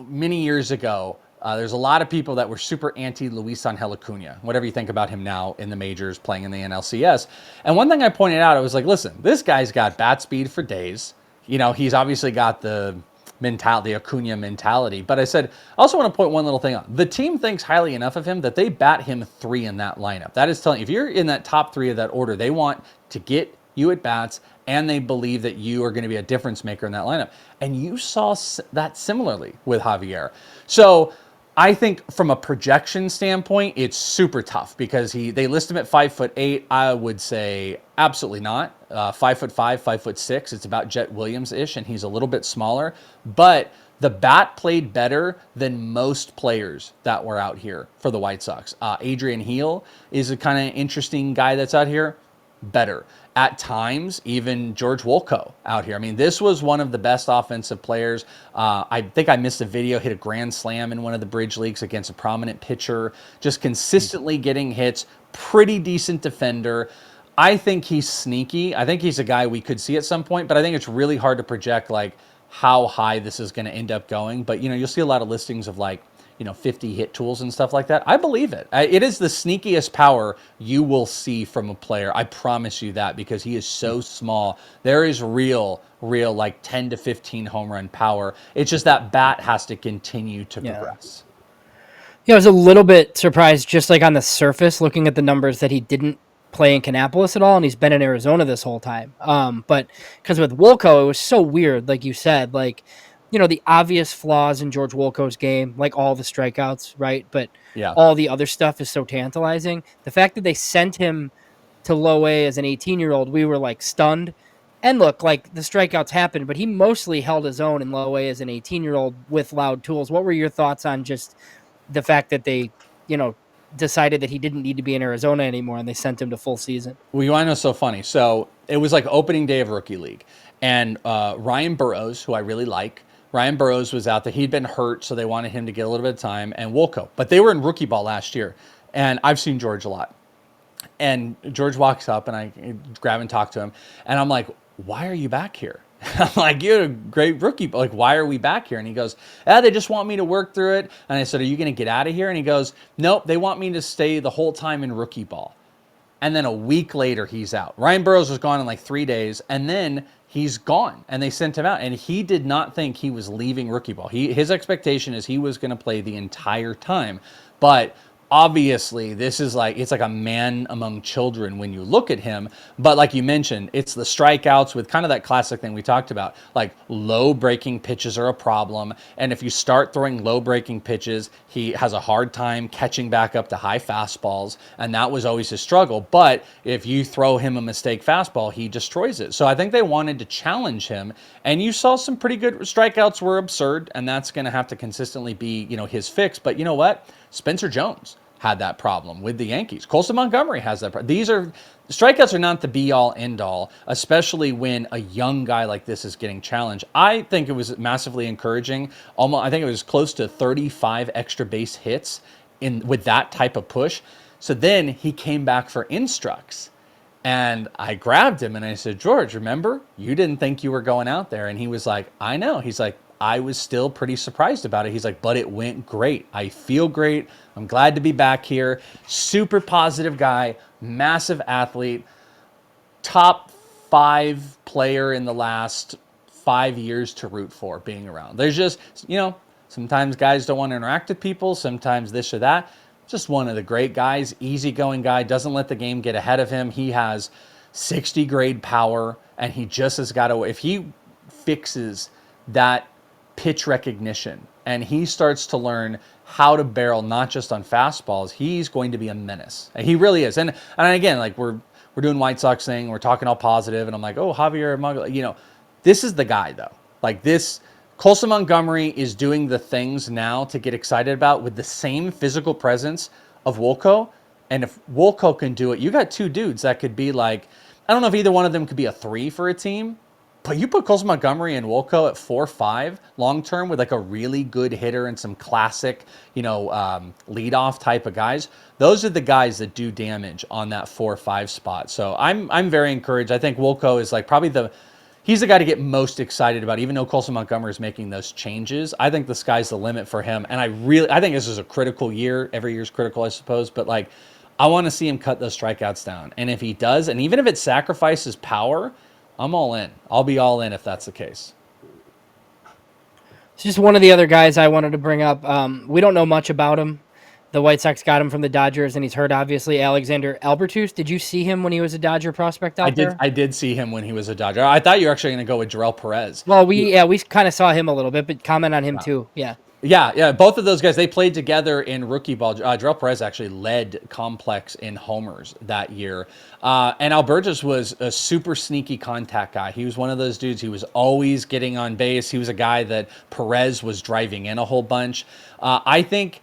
many years ago, there's a lot of people that were super anti Luis Angel Acuna, whatever you think about him now in the majors, playing in the NLCS. And one thing I pointed out, I was like, listen, this guy's got bat speed for days. He's obviously got the Acuna mentality. But I said, I also want to point one little thing out. The team thinks highly enough of him that they bat him 3 in that lineup. That is telling you, if you're in that top 3 of that order, they want to get you at bats, and they believe that you are going to be a difference maker in that lineup. And you saw that similarly with Javier. So I think from a projection standpoint, it's super tough because they list him at 5'8". I would say absolutely not. 5'5", 5'6". It's about Jet Williams-ish, and he's a little bit smaller. But the bat played better than most players that were out here for the White Sox. Adrian Heel is a kind of interesting guy that's out here. Better. At times, even George Wolkow out here. I mean, this was one of the best offensive players. I think I missed a video, hit a grand slam in one of the bridge leagues against a prominent pitcher, just consistently getting hits, pretty decent defender. I think he's sneaky. I think he's a guy we could see at some point, but I think it's really hard to project like how high this is going to end up going. But, you know, you'll see a lot of listings of like, 50 hit tools and stuff like that. I believe it. It is the sneakiest power you will see from a player. I promise you that, because he is so small. There is real like 10 to 15 home run power. It's just that bat has to continue to progress. Yeah, I was a little bit surprised just like on the surface looking at the numbers that he didn't play in Cannonballers at all, and he's been in Arizona this whole time. But because with Wolkow, it was so weird, like you said, like, the obvious flaws in George Wolkow's game, like all the strikeouts, right? But all the other stuff is so tantalizing. The fact that they sent him to low A as an 18-year-old, we were like stunned. And look, like the strikeouts happened, but he mostly held his own in low A as an 18-year-old with loud tools. What were your thoughts on just the fact that they, decided that he didn't need to be in Arizona anymore and they sent him to full season? Well, you want to know so funny. So it was like opening day of Rookie League. And Ryan Burroughs, who I really like, Ryan Burroughs was out there. He'd been hurt, so they wanted him to get a little bit of time, and Wolkow. But they were in rookie ball last year, and I've seen George a lot. And George walks up, and I grab and talk to him, and I'm like, why are you back here? I'm like, you're a great rookie, but like, why are we back here? And he goes, they just want me to work through it. And I said, are you going to get out of here? And he goes, nope, they want me to stay the whole time in rookie ball. And then a week later, he's out. Ryan Burroughs was gone in like 3 days, and then he's gone, and they sent him out. And he did not think he was leaving rookie ball. His expectation is he was going to play the entire time. But obviously, this is like, it's like a man among children when you look at him. But like you mentioned, it's the strikeouts with kind of that classic thing we talked about. Like low breaking pitches are a problem. And if you start throwing low breaking pitches, he has a hard time catching back up to high fastballs. And that was always his struggle. But if you throw him a mistake fastball, he destroys it. So I think they wanted to challenge him. And you saw some pretty good strikeouts were absurd. And that's going to have to consistently be, his fix. But you know what? Spencer Jones had that problem with the Yankees. Coulson Montgomery has that problem. Strikeouts are not the be-all, end-all, especially when a young guy like this is getting challenged. I think it was massively encouraging. I think it was close to 35 extra base hits with that type of push. So then he came back for instructs. And I grabbed him and I said, George, remember? You didn't think you were going out there. And he was like, I know. He's like, I was still pretty surprised about it. He's like, but it went great. I feel great. I'm glad to be back here. Super positive guy, massive athlete, top 5 player in the last 5 years to root for being around. There's just, sometimes guys don't want to interact with people. Sometimes this or that. Just one of the great guys, easygoing guy, doesn't let the game get ahead of him. He has 60 grade power, and he just has got to, if he fixes that pitch recognition and he starts to learn how to barrel not just on fastballs, he's going to be a menace. And he really is. And again, like we're doing White Sox thing, we're talking all positive, and I'm like, oh, Javier Mogollon, this is the guy though. Like this, Coulson Montgomery is doing the things now to get excited about with the same physical presence of Wolkow. And if Wolkow can do it, you got 2 dudes that could be like, I don't know if either one of them could be a 3 for a team, but you put Coulson Montgomery and Wolkow at 4-5 long term with like a really good hitter and some classic, leadoff type of guys. Those are the guys that do damage on that 4-5 spot. So I'm very encouraged. I think Wolkow is like probably he's the guy to get most excited about, even though Coulson Montgomery is making those changes. I think the sky's the limit for him. And I think this is a critical year. Every year's critical, I suppose. But like, I want to see him cut those strikeouts down. And if he does, and even if it sacrifices power, I'm all in. I'll be all in if that's the case. It's just one of the other guys I wanted to bring up. We don't know much about him. the White Sox got him from the Dodgers, and he's hurt, obviously. Alexander Albertus, did you see him when he was a Dodger prospect out there? I did see him when he was a Dodger. I thought you were actually going to go with Jarrell Perez. Well, we kind of saw him a little bit, but comment on him too. Yeah. Yeah. Both of those guys, they played together in rookie ball. Jarrell Perez actually led Complex in homers that year. And Albertus was a super sneaky contact guy. He was one of those dudes. He was always getting on base. He was a guy that Perez was driving in a whole bunch. I think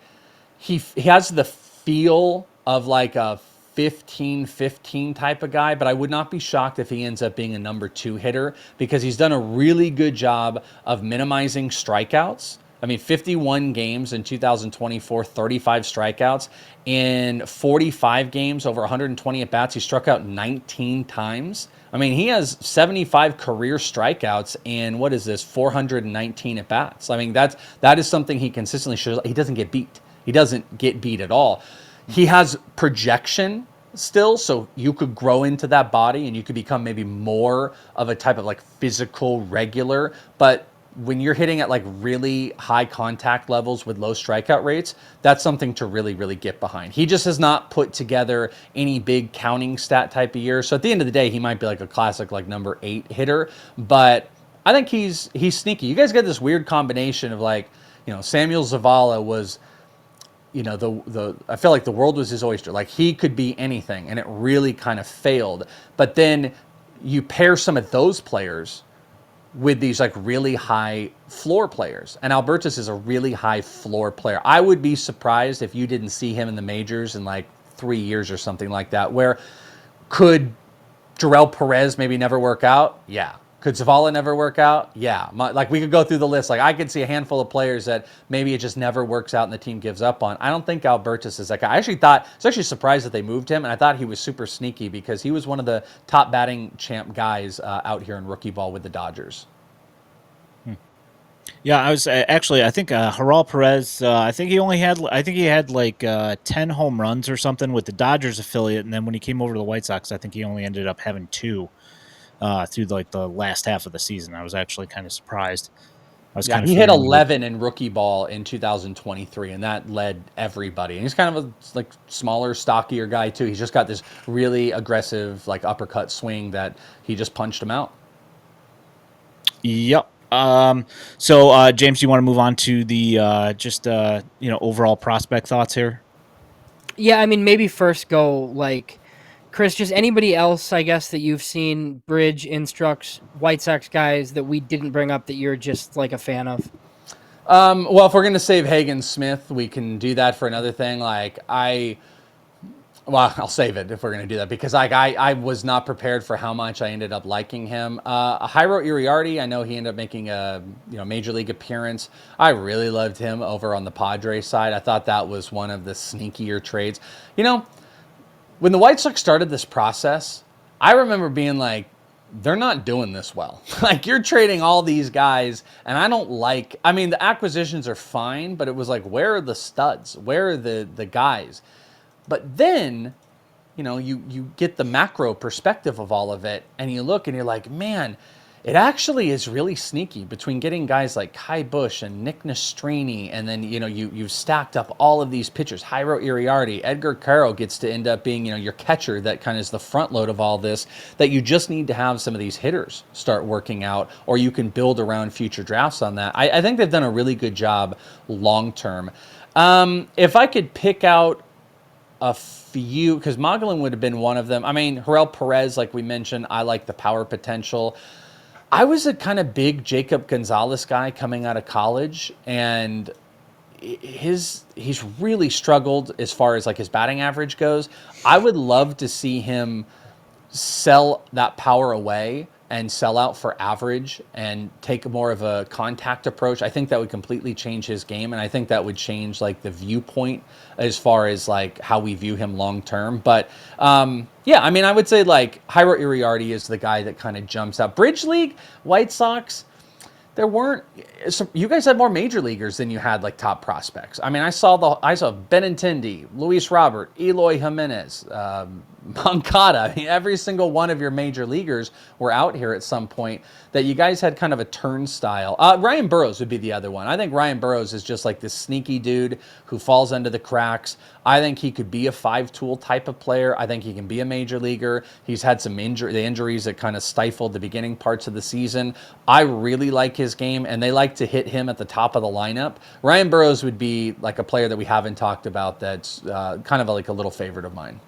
he has the feel of like a 15-15 type of guy, but I would not be shocked if he ends up being a number 2 hitter because he's done a really good job of minimizing strikeouts. I mean, 51 games in 2024, 35 strikeouts. In 45 games, over 120 at-bats, he struck out 19 times. I mean, he has 75 career strikeouts in, 419 at-bats. I mean, that is something he consistently shows. He doesn't get beat. He doesn't get beat at all. He has projection still, so you could grow into that body and you could become maybe more of a type of like physical regular. But when you're hitting at like really high contact levels with low strikeout rates, that's something to really, really get behind. He just has not put together any big counting stat type of year. So at the end of the day, he might be like a classic like number 8 hitter, but I think he's sneaky. You guys get this weird combination of like, Samuel Zavala was, I feel like the world was his oyster. Like he could be anything, and it really kind of failed. But then you pair some of those players with these like really high floor players, and Albertus is a really high floor player. I would be surprised if you didn't see him in the majors in like 3 years or something like that. Where could Jarrell Perez maybe never work out? Yeah. Could Zavala never work out? Yeah. Like we could go through the list. Like I could see a handful of players that maybe it just never works out and the team gives up on. I don't think Albertus is that guy. I was actually surprised that they moved him, and I thought he was super sneaky because he was one of the top batting champ guys out here in rookie ball with the Dodgers. Yeah, I was actually. I think Jarrell Perez. I think he had like 10 home runs or something with the Dodgers affiliate, and then when he came over to the White Sox, I think he only ended up having 2 through like the last half of the season. I was actually kind of surprised. He hit 11 in rookie ball in 2023, and that led everybody. And he's kind of a like smaller, stockier guy too. He's just got this really aggressive like uppercut swing that he just punched him out. Yep. So James, you want to move on to the overall prospect thoughts here? Yeah, I mean, maybe first go like Chris, just anybody else, I guess, that you've seen, Bridge, Instructs, White Sox guys that we didn't bring up that you're just like a fan of? Well, if we're going to save Hagen Smith, we can do that for another thing. I'll save it if we're going to do that because I was not prepared for how much I ended up liking him. Jairo Iriarty, I know he ended up making a major league appearance. I really loved him over on the Padres side. I thought that was one of the sneakier trades. When the White Sox started this process, I remember being like, they're not doing this well. Like, you're trading all these guys, and the acquisitions are fine, but it was like, where are the studs? Where are the guys? But then, you get the macro perspective of all of it, and you look and you're like, man, it actually is really sneaky between getting guys like Kai Bush and Nick Nastrini, and then, you've stacked up all of these pitchers. Jairo Iriarty, Edgar Carol gets to end up being, your catcher that kind of is the front load of all this, that you just need to have some of these hitters start working out, or you can build around future drafts on that. I think they've done a really good job long term. If I could pick out a few, because Mogollon would have been one of them. I mean, Jarrell Perez, like we mentioned, I like the power potential. I was a kind of big Jacob Gonzalez guy coming out of college, and he's really struggled as far as like his batting average goes. I would love to see him sell that power away and sell out for average and take more of a contact approach. I think that would completely change his game, and I think that would change like the viewpoint as far as like how we view him long term. But I would say like Jairo Iriarty is the guy that kind of jumps out. Bridge League, White Sox, you guys had more major leaguers than you had like top prospects. I mean, I saw Benintendi, Luis Robert, Eloy Jimenez, Moncada. I mean, every single one of your major leaguers were out here at some point. That you guys had kind of a turnstile. Ryan Burroughs would be the other one. I think Ryan Burroughs is just like this sneaky dude who falls under the cracks. I think he could be a 5-tool type of player. I think he can be a major leaguer. He's had some injuries that kind of stifled the beginning parts of the season. I really like his game, and they like to hit him at the top of the lineup. Ryan Burroughs would be like a player that we haven't talked about that's kind of like a little favorite of mine.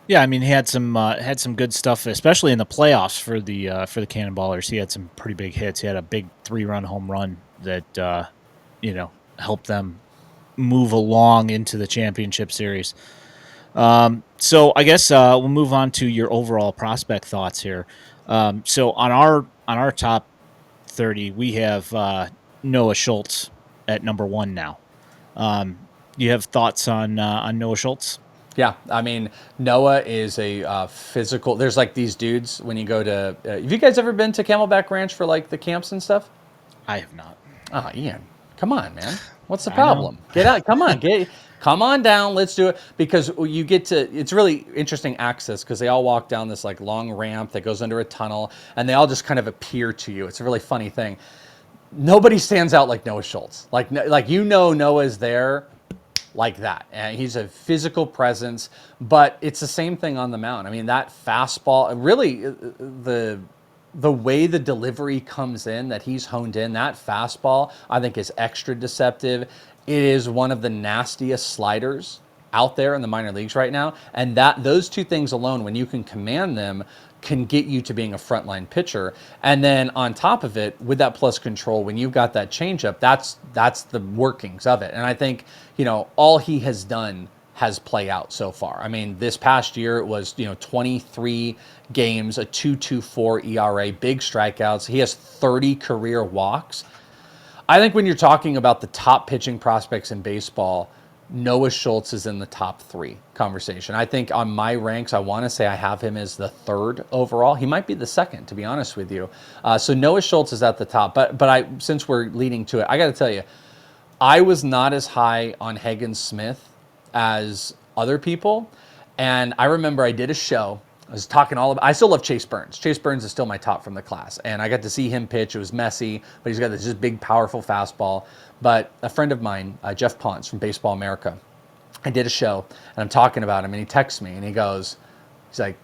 Yeah, I mean, he had some good stuff, especially in the playoffs for the Cannonballers. He had some pretty big hits. He had a big 3-run home run that helped them move along into the championship series. So I guess we'll move on to your overall prospect thoughts here. So on our top 30, we have Noah Schultz at number 1 now. You have thoughts on Noah Schultz? Yeah, I mean, Noah is a physical. There's like these dudes when you go to. Have you guys ever been to Camelback Ranch for like the camps and stuff? I have not. Oh, Ian, come on, man. What's the problem? Get out. Come on, come on down. Let's do it, because you get to. It's really interesting access because they all walk down this like long ramp that goes under a tunnel, and they all just kind of appear to you. It's a really funny thing. Nobody stands out like Noah Schultz. Like Noah's there. Like that. And he's a physical presence, but it's the same thing on the mound. I mean, that fastball, really the way the delivery comes in, that he's honed in, that fastball, I think is extra deceptive. It is one of the nastiest sliders out there in the minor leagues right now. And those two things alone, when you can command them, can get you to being a frontline pitcher. And then on top of it, with that plus control, when you've got that changeup, that's the workings of it. And I think, all he has done has played out so far. I mean, this past year it was, 23 games, a 2.24 ERA, big strikeouts. He has 30 career walks. I think when you're talking about the top pitching prospects in baseball, Noah Schultz is in the top 3 conversation. I think on my ranks, I want to say I have him as the 3rd overall. He might be the 2nd, to be honest with you. So Noah Schultz is at the top. But since we're leading to it, I got to tell you, I was not as high on Hagen Smith as other people. And I remember I did a show. I was talking I still love Chase Burns. Chase Burns is still my top from the class. And I got to see him pitch. It was messy, but he's got this just big, powerful fastball. But a friend of mine, Jeff Ponce from Baseball America, I did a show, and I'm talking about him, and he texts me, and he's like,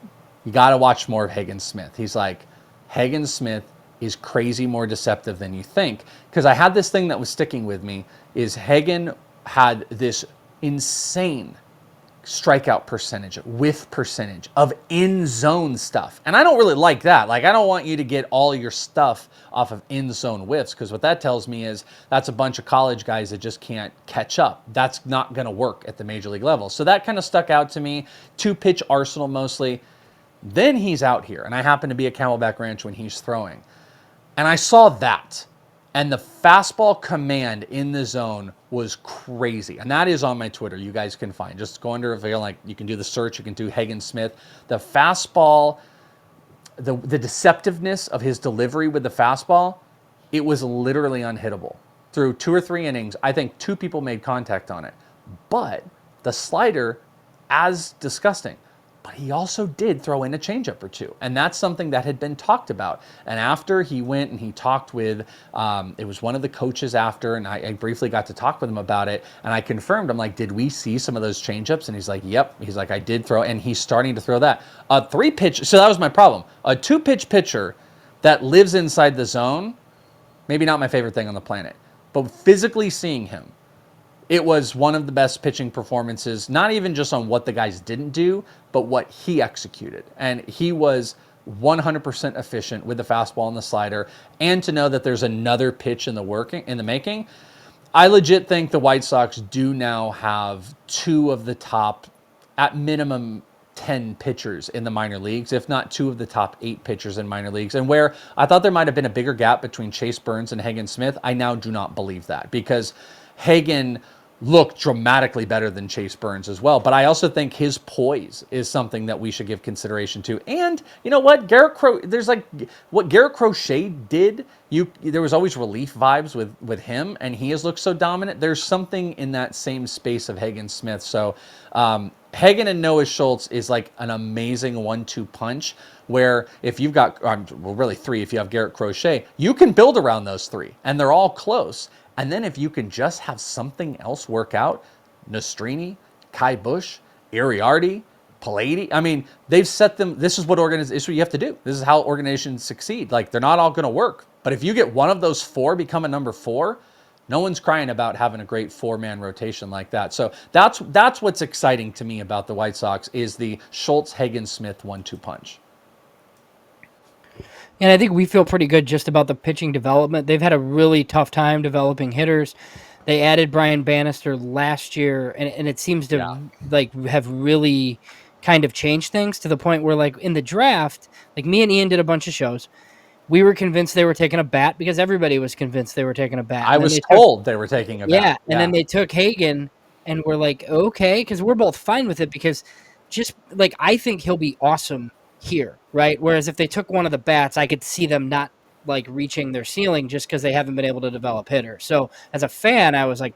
you got to watch more of Hagen Smith. He's like, Hagen Smith is crazy more deceptive than you think. Because I had this thing that was sticking with me, is Hagen had this insane strikeout percentage, whiff percentage of in-zone stuff. And I don't really like that. Like, I don't want you to get all your stuff off of in-zone whiffs, because what that tells me is that's a bunch of college guys that just can't catch up. That's not going to work at the major league level. So that kind of stuck out to me. 2-pitch arsenal mostly. Then he's out here, and I happen to be at Camelback Ranch when he's throwing. And I saw that. And the fastball command in the zone was crazy. And that is on my Twitter. You guys can find. Just go under avail. Like, you can do the search. You can do Hagen Smith. The fastball, the deceptiveness of his delivery with the fastball, it was literally unhittable. Through 2 or 3 innings, I think 2 people made contact on it. But the slider, as disgusting. But he also did throw in a changeup or 2. And that's something that had been talked about. And after he went and he talked with, it was one of the coaches after, and I briefly got to talk with him about it. And I confirmed, I'm like, did we see some of those changeups? And he's like, yep. He's like, I did throw, and he's starting to throw that. A 3-pitch, so that was my problem. A 2-pitch pitcher that lives inside the zone, maybe not my favorite thing on the planet. But physically seeing him, it was one of the best pitching performances, not even just on what the guys didn't do, but what he executed. And he was 100% efficient with the fastball and the slider. And to know that there's another pitch in the making, I legit think the White Sox do now have 2 of the top, at minimum, 10 pitchers in the minor leagues, if not 2 of the top 8 pitchers in minor leagues. And where I thought there might have been a bigger gap between Chase Burns and Hagen Smith, I now do not believe that, because Hagen look dramatically better than Chase Burns as well. But I also think his poise is something that we should give consideration to. And you know what, there's like what Garrett Crochet did. There was always relief vibes with him, and he has looked so dominant. There's something in that same space of Hagen Smith. So Hagen and Noah Schultz is like an amazing 1-2 punch. Where if you've got, well, really three, if you have Garrett Crochet, you can build around those three, and they're all close. And then if you can just have something else work out, Nastrini, Kai Bush, Iriarty, Pallady, I mean, they've set them, this is what you have to do. This is how organizations succeed. Like, they're not all going to work. But if you get one of those four become a number 4, no one's crying about having a great 4-man rotation like that. So that's what's exciting to me about the White Sox is the Schultz-Hagen-Smith 1-2 punch. And I think we feel pretty good just about the pitching development. They've had a really tough time developing hitters. They added Brian Bannister last year, and it seems to like have really kind of changed things to the point where, like, in the draft, like me and Ian did a bunch of shows. We were convinced they were taking a bat because everybody was convinced they were taking a bat. I was told they were taking a bat. Yeah, and then they took Hagen, and we're like, okay, because we're both fine with it because just, like, I think he'll be awesome here, right? Whereas if they took one of the bats, I could see them not, like, reaching their ceiling just because they haven't been able to develop hitters. So as a fan, I was like,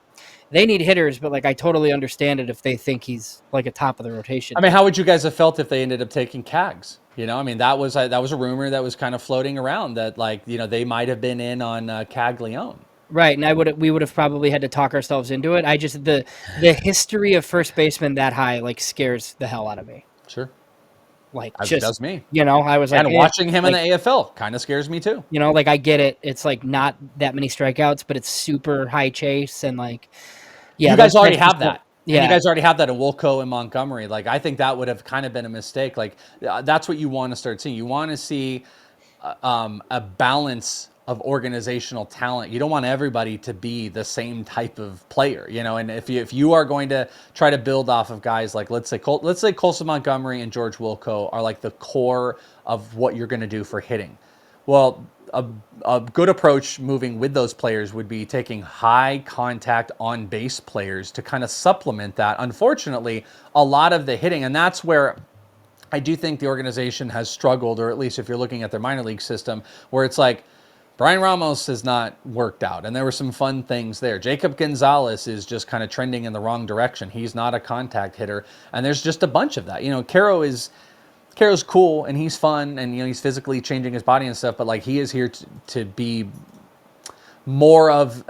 they need hitters, but, like, I totally understand it if they think he's, like, a top of the rotation. I mean, how would you guys have felt if they ended up taking Cags? You know, I mean, that was a rumor that was kind of floating around that, like, you know, they might have been in on Caglione. Right, and we would have probably had to talk ourselves into it. I just the history of first baseman that high, like, scares the hell out of me. Sure. Like, As just it does me. You know, I was like, and watching him in the AFL kind of scares me too. You know, like, I get it. It's like not that many strikeouts, but it's super high chase and, like, yeah. You guys already have that. Yeah. And you guys already have that in Wolkow and Montgomery. Like, I think that would have kind of been a mistake. Like, that's what you want to start seeing. You want to see a balance of organizational talent. You don't want everybody to be the same type of player, you know. And if you are going to try to build off of guys like, let's say Coulson Montgomery and George Wolkow are like the core of what you're going to do for hitting. Well, a good approach moving with those players would be taking high contact on base players to kind of supplement that. Unfortunately, a lot of the hitting, and that's where I do think the organization has struggled, or at least if you're looking at their minor league system, where it's like Brian Ramos has not worked out, and there were some fun things there. Jacob Gonzalez is just kind of trending in the wrong direction. He's not a contact hitter, and there's just a bunch of that. You know, Carol's cool and he's fun, and, you know, he's physically changing his body and stuff, but, like, he is here to be more of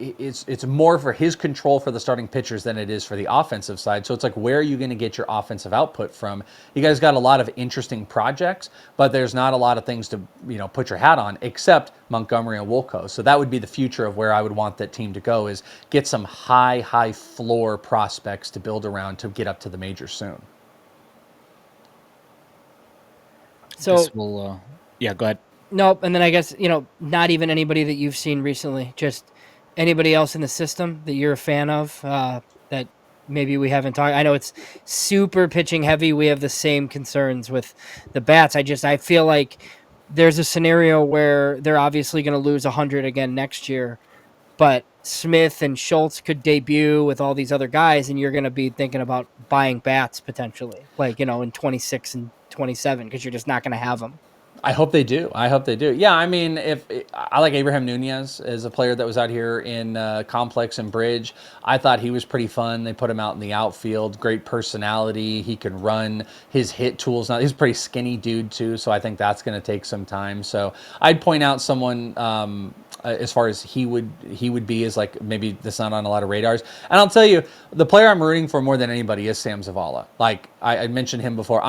it's more for his control for the starting pitchers than it is for the offensive side. So it's like, where are you going to get your offensive output from? You guys got a lot of interesting projects, but there's not a lot of things to, you know, put your hat on except Montgomery and Wolkow. So that would be the future of where I would want that team to go, is get some high floor prospects to build around to get up to the majors soon. So yeah, go ahead. Nope, and then I guess, you know, not even anybody that you've seen recently, just anybody else in the system that you're a fan of that maybe we haven't talked. I know it's super pitching heavy. We have the same concerns with the bats. I feel like there's a scenario where they're obviously going to lose 100 again next year, but Smith and Schultz could debut with all these other guys, and you're going to be thinking about buying bats potentially, like, you know, in 26 and 27, because you're just not going to have them. I hope they do. Yeah, I mean, if I like Abraham Nunez as a player that was out here in Complex and Bridge. I thought he was pretty fun. They put him out in the outfield. Great personality. He can run. His hit tools. Now, he's a pretty skinny dude too, so I think that's going to take some time. So I'd point out someone as far as he would be, is like, maybe that's not on a lot of radars. And I'll tell you, the player I'm rooting for more than anybody is Sam Zavala. Like I mentioned him before.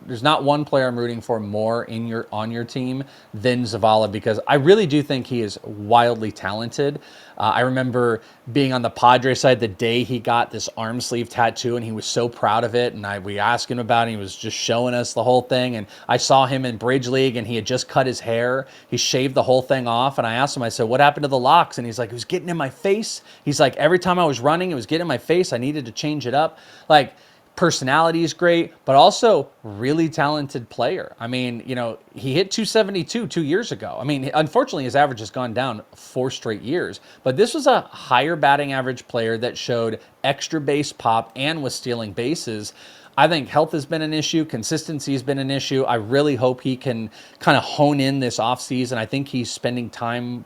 There's not one player I'm rooting for more on your team than Zavala, because I really do think he is wildly talented. I remember being on the Padres side the day he got this arm sleeve tattoo, and he was so proud of it. And we asked him about it. And he was just showing us the whole thing. And I saw him in Bridge League, and he had just cut his hair. He shaved the whole thing off. And I asked him, I said, what happened to the locks? And he's like, it was getting in my face. He's like, every time I was running, it was getting in my face. I needed to change it up. Like, personality is great, but also really talented player. I mean, he hit 272 2 years ago. I mean, unfortunately, his average has gone down 4 straight years, but this was a higher batting average player that showed extra base pop and was stealing bases. I think health has been an issue. Consistency has been an issue. I really hope he can kind of hone in this offseason. I think he's spending time,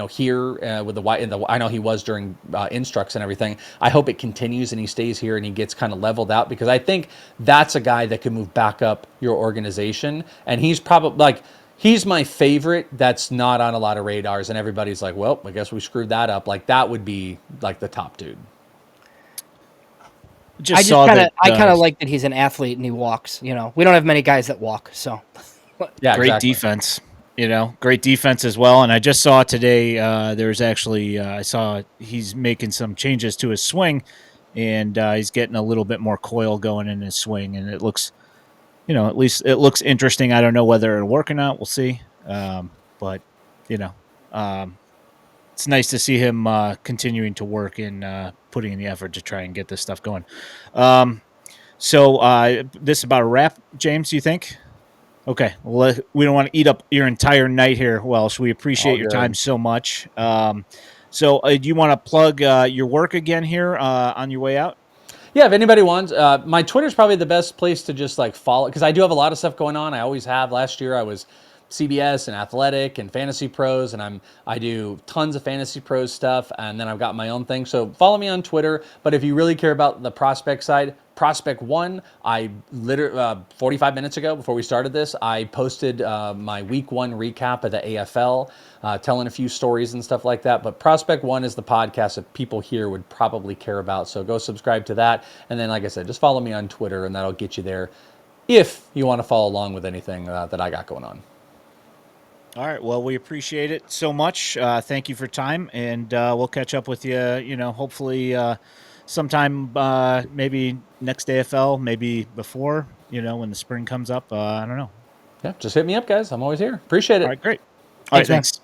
here with the White. I know he was during instructs and everything. I hope it continues and he stays here and he gets kind of leveled out, because I think that's a guy that can move back up your organization. And he's probably he's my favorite that's not on a lot of radars. And everybody's like, well, I guess we screwed that up. Like, that would be like the top dude. I kind of like that he's an athlete and he walks. We don't have many guys that walk, so yeah, great defense. Great defense as well. And I just saw today there's actually I saw he's making some changes to his swing, and he's getting a little bit more coil going in his swing, and it looks, at least it looks interesting. I don't know whether it'll work or not. We'll see. But it's nice to see him continuing to work and putting in the effort to try and get this stuff going. So this is about a wrap, James, do you think? Okay. Well, we don't want to eat up your entire night here, Welsh. We appreciate your time so much. So do you want to plug your work again here on your way out? Yeah, if anybody wants, my Twitter is probably the best place to just follow, because I do have a lot of stuff going on. I always have. Last year I was CBS and Athletic and Fantasy Pros, and I do tons of Fantasy Pros stuff, and then I've got my own thing. So follow me on Twitter. But if you really care about the prospect side, Prospect One, I literally 45 minutes ago, before we started this, I posted my Week 1 recap of the AFL, telling a few stories and stuff like that. But Prospect One is the podcast that people here would probably care about. So go subscribe to that, and then, like I said, just follow me on Twitter, and that'll get you there if you want to follow along with anything that I got going on. All right. Well, we appreciate it so much. Thank you for time, and we'll catch up with you, hopefully sometime maybe next AFL, maybe before, when the spring comes up. I don't know. Yeah, just hit me up, guys. I'm always here. Appreciate it. All right, great. All right, thanks.